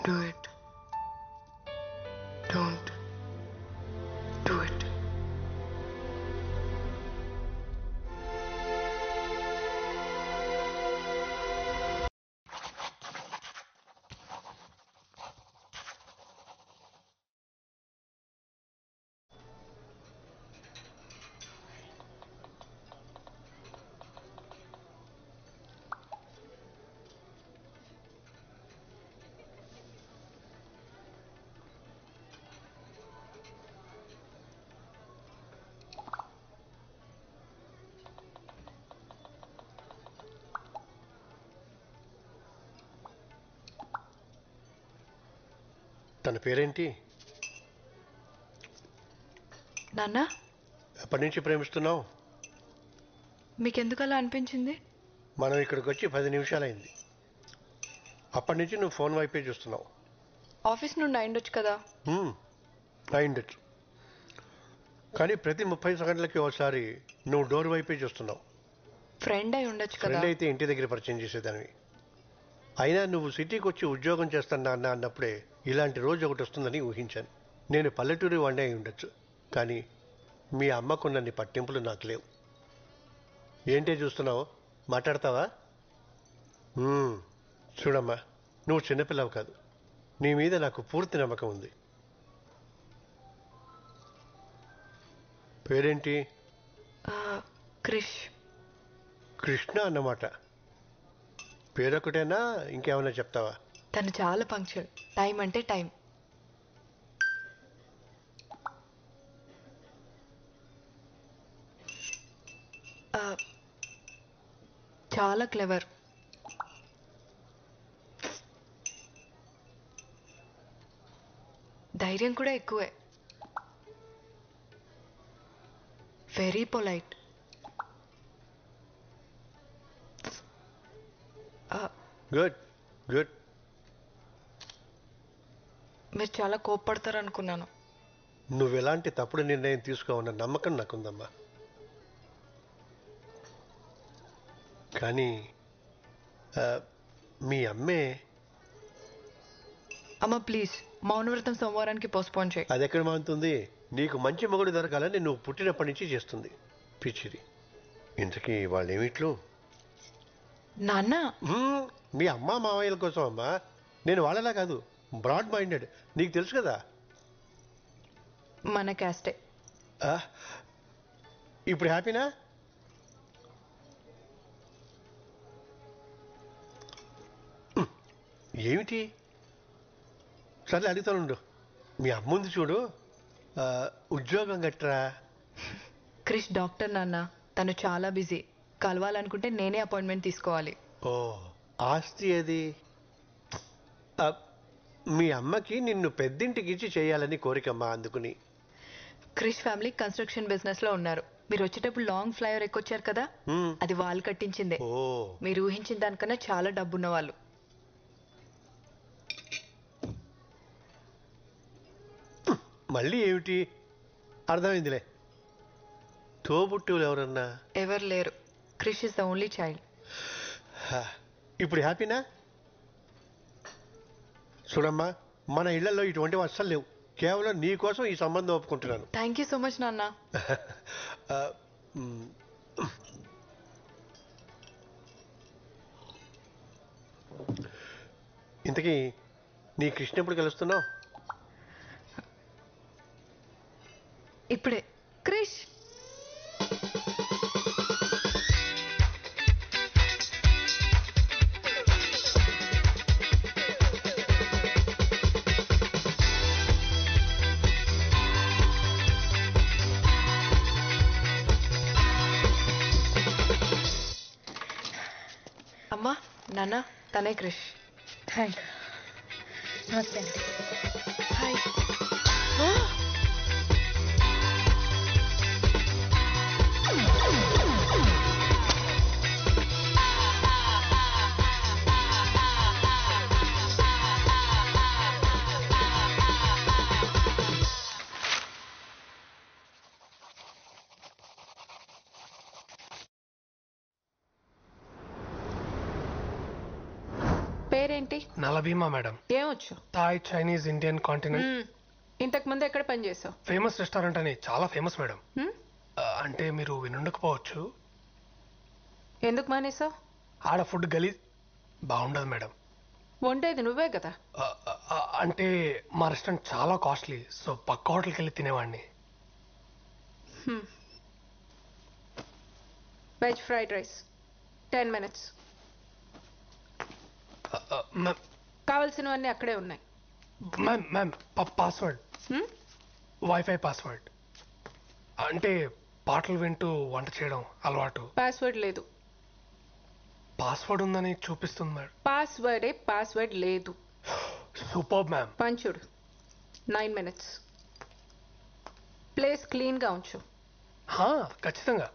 Do it. Don't do it. తన పేరేంటి? నాన్న, ఎప్పటి నుంచి ప్రేమిస్తున్నావు? మీకెందుకు అలా అనిపించింది? మనం ఇక్కడికి వచ్చి 10 నిమిషాలైంది. అప్పటి నుంచి నువ్వు ఫోన్ వైపే చూస్తున్నావు. ఆఫీస్ నుండి అయిండొచ్చు కదా. అయిండొచ్చు, కానీ ప్రతి 30 సెకండ్లకి ఒకసారి నువ్వు డోర్ వైపే చూస్తున్నావు. ఫ్రెండ్ అయి ఉండొచ్చు కదా. ఫ్రెండ్ అయితే ఇంటి దగ్గర పరిచయం చేసేదానివి. అయినా నువ్వు సిటీకి వచ్చి ఉద్యోగం చేస్తాను నాన్న అన్నప్పుడే ఇలాంటి రోజు ఒకటి వస్తుందని ఊహించాను. నేను పల్లెటూరి వాడినే అయి ఉండొచ్చు, కానీ మీ అమ్మకున్నన్ని పట్టింపులు నాకు లేవు. ఏంటే చూస్తున్నావు? మాట్లాడతావా? చూడమ్మా, నువ్వు చిన్నపిల్లవు కాదు. నీ మీద నాకు పూర్తి నమ్మకం ఉంది. పేరేంటి? క్రిష్. కృష్ణ అన్నమాట. పేరొకటేనా, ఇంకేమైనా చెప్తావా? తను చాలా పంక్చువల్. టైం అంటే టైం. చాలా క్లెవర్. ధైర్యం కూడా ఎక్కువే. Very polite. Good good. మీరు చాలా కోప్పడతారు అనుకున్నాను. నువ్వు ఎలాంటి తప్పుడు నిర్ణయం తీసుకోవన్న నమ్మకం నాకుందమ్మా. కానీ మీ అమ్మే. అమ్మ ప్లీజ్, మౌనవ్రతం సోమవారానికి పోస్ట్పోన్ చేయి. అది ఎక్కడ మానుతుంది? నీకు మంచి మొగుడు దొరకాలని నువ్వు పుట్టినప్పటి నుంచి చేస్తుంది పిచ్చిది. ఇంతకీ వాళ్ళేమిట్లు? నాన్న, మీ అమ్మ మావయ్యల కోసం అమ్మా. నేను వాళ్ళలా కాదు, బ్రాడ్ మైండెడ్. నీకు తెలుసు కదా. మన క్యాస్టే. ఇప్పుడు హ్యాపీనా? ఏమిటి? సర్లే అడుగుతానుండు. మీ అమ్ముంది చూడు, ఉద్యోగం గట్రా. క్రిష్ డాక్టర్ నాన్న. తను చాలా బిజీ. కలవాలనుకుంటే నేనే అపాయింట్మెంట్ తీసుకోవాలి. ఓ, ఆస్తి అది. మీ అమ్మకి నిన్ను పెద్దింటికి ఇచ్చి చేయాలని కోరికమ్మా, అందుకుని. క్రిష్ ఫ్యామిలీ కన్స్ట్రక్షన్ బిజినెస్ లో ఉన్నారు. మీరు వచ్చేటప్పుడు లాంగ్ ఫ్లైఓవర్ ఎక్కొచ్చారు కదా, అది వాళ్ళు కట్టించిందే. మీరు ఊహించిన దానికన్నా చాలా డబ్బున్న వాళ్ళు. మళ్ళీ ఏమిటి? అర్థమైందిలే. తోబుట్టువులు ఎవరన్నా? ఎవరు లేరు. Krish is the only child. ఇప్పుడు హ్యాపీనా? చూడమ్మా, మన ఇళ్లలో ఇటువంటివి అస్సలు లేవు. కేవలం నీ కోసం ఈ సంబంధం ఒప్పుకుంటున్నాను. థ్యాంక్ యూ సో మచ్ నాన్న. ఇంతకీ నీ కృష్ణ ఎప్పుడు కలుస్తున్నావు? ఇప్పుడే. క్రిష్, అమ్మా నాన్న, తనే క్రిష్. హాయ్. నమస్తే అండి. హాయ్. పేరేంటి? నలభీమా మేడం. ఏమొచ్చు? Thai, Chinese, Indian, continent. ఇంతకు ముందు ఎక్కడ పని చేసావు? ఫేమస్ రెస్టారెంట్ అని చాలా ఫేమస్ మేడం. అంటే మీరు వినుండకపోవచ్చు. ఎందుకు మానేసావు? ఆడ ఫుడ్ గలీజ్ బాగుండదు మేడం. వండేది నువ్వే కదా. అంటే మా రెస్టారెంట్ చాలా కాస్ట్లీ, సో పక్క హోటల్కి వెళ్ళి తినేవాడిని. Veg fried rice 10 minutes. కావాల్సినవన్నీ అక్కడే ఉన్నాయి. Ma'am password, wifi password. అంటే పాటలు వింటూ వంట చేయడం అలవాటు. పాస్వర్డ్ లేదు. పాస్వర్డ్ ఉందని చూపిస్తుంది మేడం. పాస్వర్డ్ లేదు. Super ma'am. పంచుడు 9 minutes. ప్లేస్ క్లీన్గా ఉంచు. ఖచ్చితంగా.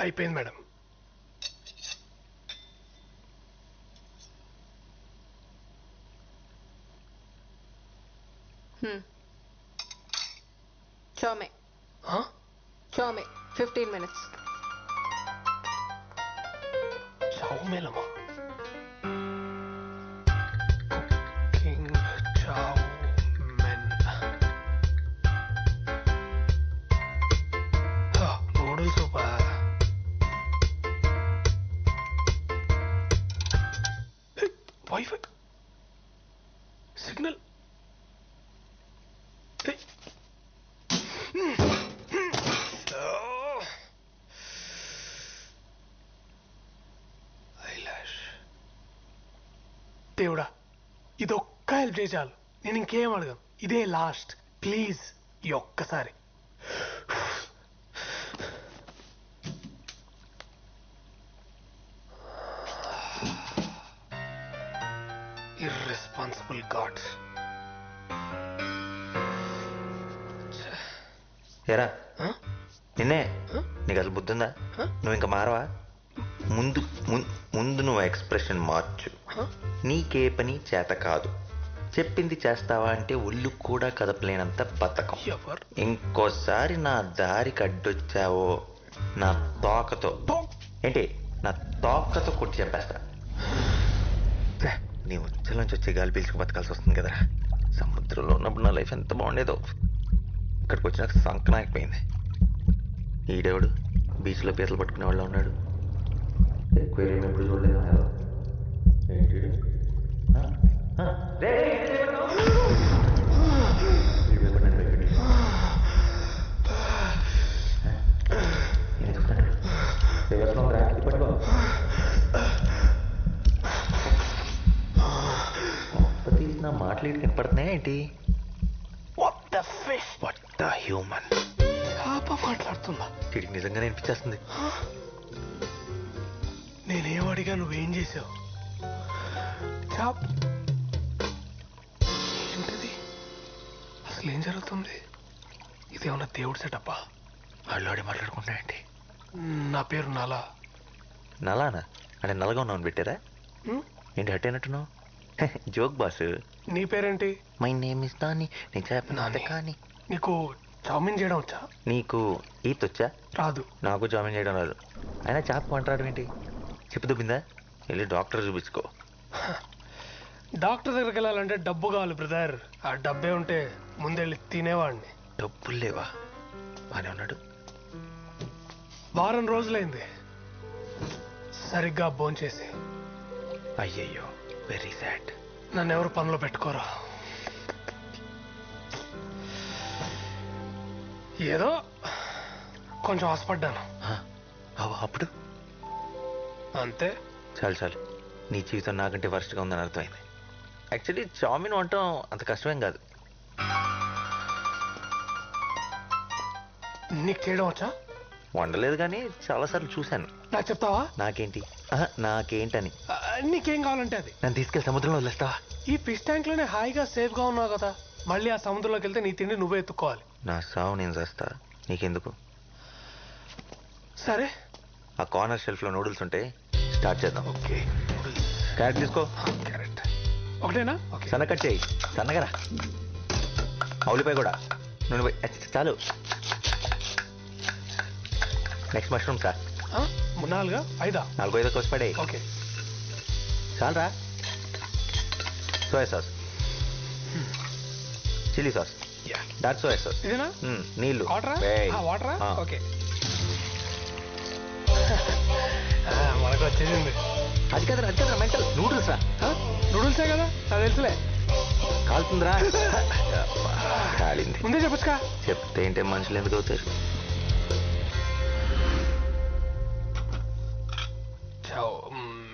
అయిపోయింది మేడం. చోమే 15 minutes. చౌమేలమా? Cooking chow mein. నూడిల్స్ సూపా. Wifi signal. దేవుడా, ఇదొక్క హెల్ప్ చేయ చాలు. నేను ఇంకేం అడగను. ఇదే లాస్ట్. ప్లీజ్ ఈ ఒక్కసారి. Irresponsible gods. ఏరా నిన్నే, నీకు అసలు బుద్ధి ఉందా? నువ్వు ఇంకా మారవా? ముందు ముందు నువ్వు ఎక్స్ప్రెషన్ మార్చు. నీకే పని చేత కాదు. చెప్పింది చేస్తావా అంటే ఒళ్ళు కూడా కదపలేనంత బతకం. ఇంకోసారి నా దారికి అడ్డొచ్చావో నా తోకతో ఏంటి నా తోకతో కొట్టి చెప్పేస్తా. నీ ఉచ్చల నుంచి వచ్చే గాలి పీల్చుకు బతకాల్సి వస్తుంది కదరా. సముద్రంలో ఉన్నప్పుడు నా లైఫ్ ఎంత బాగుండేదో, ఇక్కడికి వచ్చినాక సంకనాకపోయింది. ఈడేవాడు బీచ్లో పీతలు పట్టుకునే వాళ్ళు ఉన్నాడు. ఎక్వేరియం ఎప్పుడు చూడలేదు. తీసిన మాటలు ఇటు కనపడుతున్నాయా ఏంటి? హ్యూమన్ మాట్లాడుతున్నా. వీడికి నిజంగానే అనిపించేస్తుంది. నేనేం అడిగా, నువ్వేం చేసావు? ఏంటిది? అసలు ఏం జరుగుతుంది? ఇదేమన్నా దేవుడి సెటప్పా? వాళ్ళు మాట్లాడుకుంటాయండి. నా పేరు నలా. నలానా? అంటే నల్లగా ఉన్నావు పెట్టారా? ఏంటి హట్ అయినట్టున్నావు? Joke boss. నీ పేరేంటి? My name is Nani. నేను చెప్పిన కానీ. నీకు చామిన్ చేయడం వచ్చా? నీకు ఈత్ వచ్చా? రాదు. నాకు చామిన్ చేయడం రాదు. అయినా చేప అంటాడు ఏంటి? చెప్పు దుబ్బిందా? వెళ్ళి డాక్టర్ చూపించుకో. డాక్టర్ దగ్గరికి వెళ్ళాలంటే డబ్బు కావాలి బ్రదర్. ఆ డబ్బే ఉంటే ముందెళ్ళి తినేవాడిని. డబ్బులు లేవా? బానే ఉన్నాడు. వారం రోజులైంది సరిగ్గా భోంచేసి. అయ్యయ్యో, వెరీ సాడ్. నన్ను ఎవరు పనిలో పెట్టుకోరా. ఏదో కొంచెం ఆశపడ్డాను అప్పుడు అంతే. చాలు చాలు, నీ జీవితం నాకంటే వర్స్ట్గా ఉందని అర్థమైంది. యాక్చువల్లీ చామిన్ వంటం అంత కష్టమేం కాదు. నీకు చేయడం వచ్చా? వండలేదు కానీ చాలాసార్లు చూశాను. నాకు చెప్తావా? నాకేంటి? నాకేంటని. నీకేం కావాలంటే అది. నన్ను తీసుకెళ్ళి సముద్రంలో వదిలేస్తావా? ఈ ఫిష్ ట్యాంక్ లోనే హాయిగా సేఫ్ గా ఉన్నావు కదా, మళ్ళీ ఆ సముద్రంలోకి వెళ్తే నీ తిండి నువ్వే ఎత్తుకోవాలి. నా సావు నేను చేస్తా, నీకెందుకు? సరే, ఆ కార్నర్ షెల్ఫ్ లో నూడిల్స్ ఉంటే స్టార్ట్ చేద్దాం. ఓకే. క్యారెట్ తీసుకో. క్యారెట్ ఒకటేనా? ఓకే. సన్న కట్ చేయి, సన్నగరా. ఉల్లిపాయ కూడా. నూనె చాలు. Next mushroom sir. 4 5 4 కోసి పడే. ఓకే. చాలరా. Soya sauce, chilli sauce, dark soya sauce. ఇదేనా? నీళ్ళు. వాటరా? వాటరా? ఆ. ఓకే. మనకు వచ్చేసింది. అది కదా మెంటల్. నూడిల్స్ రా. నూడిల్సే కదా, నాకు తెలుసులే. కాలుతుందిరా. కాలింది. ముందే చెప్పొచ్చుకా. చెప్తే ఏంటే మనుషులు ఎందుకు అవుతారు?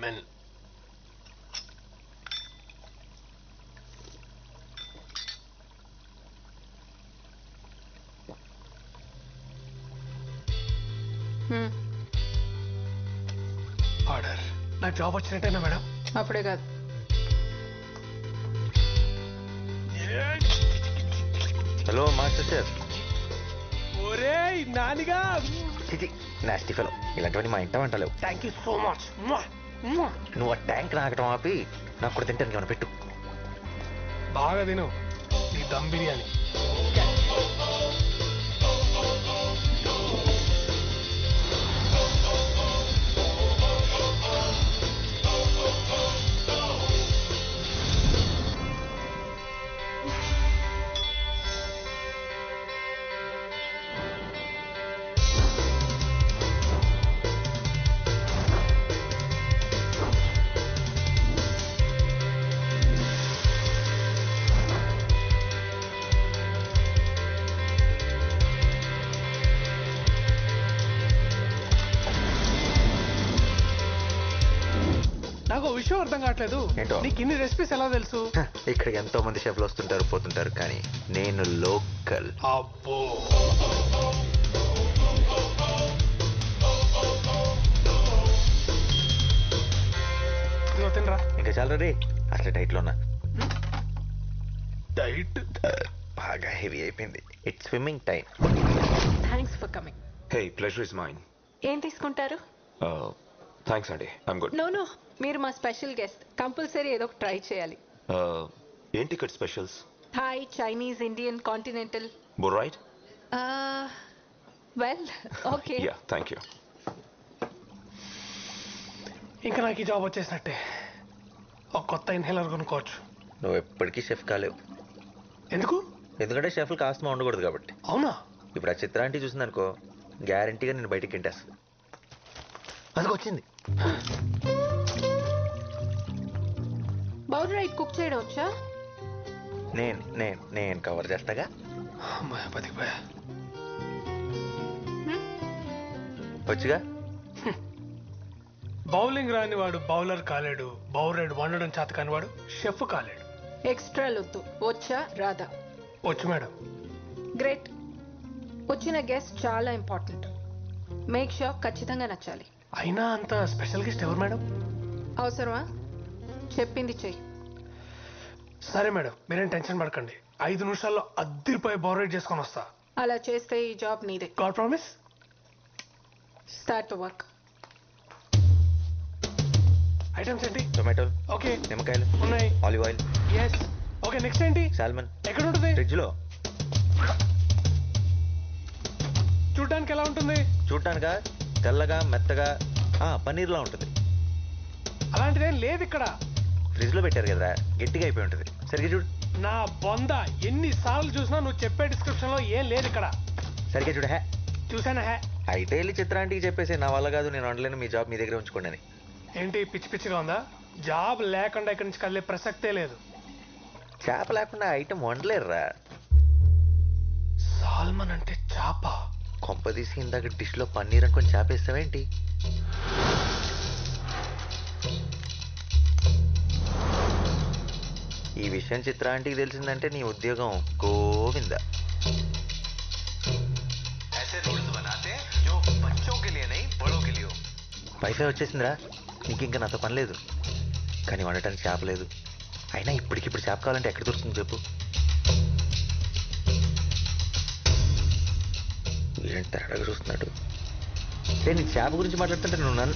మెన్. ఆర్డర్. నాకు జాబ్ వచ్చినట్టేనా మేడం? అప్పుడే కాదు. Hello master chef. ఒరే నానిగా. చిచి, నాస్టీ ఫెలో. ఇలాంటివన్నీ మా ఇంట వంటలేవు. Thank you so much. నువ్వు ఆ ట్యాంక్ నాకటం ఆపి నాకు కూడా తింటానికి ఏమైనా పెట్టు. బాగా తిను ఈ దమ్ బిర్యానీ. నాకు విషయం అర్థం కావట్లేదు. ఏంటో? నీకు ఇన్ని రెసిపీస్ ఎలా తెలుసు? ఇక్కడికి ఎంతో మంది షెఫ్లు వస్తుంటారు పోతుంటారు, కానీ నేను లోకల్. అబ్బో. నువ్వు తినరా. ఇంకా చాలా రే. అసలు డైట్ లో ఉన్నా. డైట్ బాగా హెవీ అయిపోయింది. It's swimming time. Thanks for coming. Hey, pleasure is mine. ఏం తీసుకుంటారు? Thanks, Andy. I'm good. No మీరు మా స్పెషల్ గెస్ట్. కంపల్సరీ ఏదో ఒక ట్రై చేయాలి. ఏంటి ఇక్కడ specials? Thai, Chinese, Indian, continental. Both right? Well, okay. Yeah, thank you. ఇంకా నాకు ఈ జాబ్ వచ్చేసినట్టే. ఒక కొత్త ఇన్హేలర్ కొనుక్కోవచ్చు. నువ్వు ఎప్పటికీ షెఫ్ కాలేవు. ఎందుకు? ఎందుకంటే షెఫ్లు కాస్త ఉండకూడదు కాబట్టి. అవునా? ఇప్పుడు ఆ చిత్రాంటి చూసిందనుకో, గ్యారంటీగా నేను బయటికి తింటేస్తుంది. అది వచ్చింది. బౌల్ రైట్ కుక్ చేయడం వచ్చా? నేను కవర్ చేస్తాగా. అమ్మాయి బతికిపోయా. వచ్చుగా. బౌలింగ్ రాని వాడు బౌలర్ కాలేడు. బౌలర్ వండడం చేత కాని వాడు షెఫ్ కాలేడు. ఎక్స్ట్రా లొద్దు. వచ్చా రాదా? వచ్చు మేడం. గ్రేట్. వచ్చిన గెస్ట్ చాలా ఇంపార్టెంట్. మేక్ షూర్ ఖచ్చితంగా నచ్చాలి. అయినా అంత స్పెషల్ గెస్ట్ ఎవరు మేడం? అవసరమా? చెప్పింది చెయ్యి. సరే మేడం, మీరేం టెన్షన్ పడకండి. 5 నిమిషాల్లో అద్దరిపోయి బౌలర్ చేసుకొని వస్తా. అలా చేస్తే ఈ జాబ్ నీదే. God promise. Start to work. Items ఏంటి? టొమాటోలు, ఓకే. నిమ్మకాయలు ఉన్నాయి. Olive oil. Yes. Okay, next ఏంటి? సాల్మన్. ఎక్కడ ఉంటుంది? ఫ్రిడ్జ్ లో. చూడడానికి ఎలా ఉంటుంది? చూడటానికా? తెల్లగా మెత్తగా పన్నీర్లా ఉంటుంది. అలాంటిదేం లేదు ఇక్కడ. ఫ్రిడ్జ్ లో పెట్టారు కదరా, గట్టిగా అయిపోయి ఉంటుంది. సరిగ్గా చూడు. నా బొంద ఎన్నిసార్లు చూసినా నువ్వు చెప్పే డిస్క్రిప్షన్ లో ఏం లేదు ఇక్కడ. సరిగ్గా చూడు. హే, చూసానా? హే అయితే వెళ్ళి చిత్రాంటికి చెప్పేసి నా వల్ల కాదు, నేను వండలేను, మీ జాబ్ మీ దగ్గర ఉంచుకోండి అని. ఏంటి పిచ్చి పిచ్చిగా ఉందా? జాబ్ లేకుండా ఇక్కడి నుంచి కదిలే ప్రసక్తే లేదు. చేప లేకుండా ఐటమ్ వండలేరురా. సాల్మన్ అంటే చేప? కొంపదీసి ఇందాక డిష్లో పన్నీర్ అనుకొని చేపేస్తావేంటి? ఈ విషయం చిత్రాంటికి తెలిసిందంటే నీ ఉద్యోగం గోవింద. వైఫై వచ్చేసిందిరా, నీకు ఇంకా నాతో పని లేదు. కానీ వండటానికి చేప లేదు. అయినా ఇప్పటికిప్పుడు చేప కావాలంటే ఎక్కడ దొరుకుతుంది చెప్పు? వీళ్ళని తేడాగా చూస్తున్నాడు. నేను చేప గురించి మాట్లాడుతుంటే నువ్వు నన్ను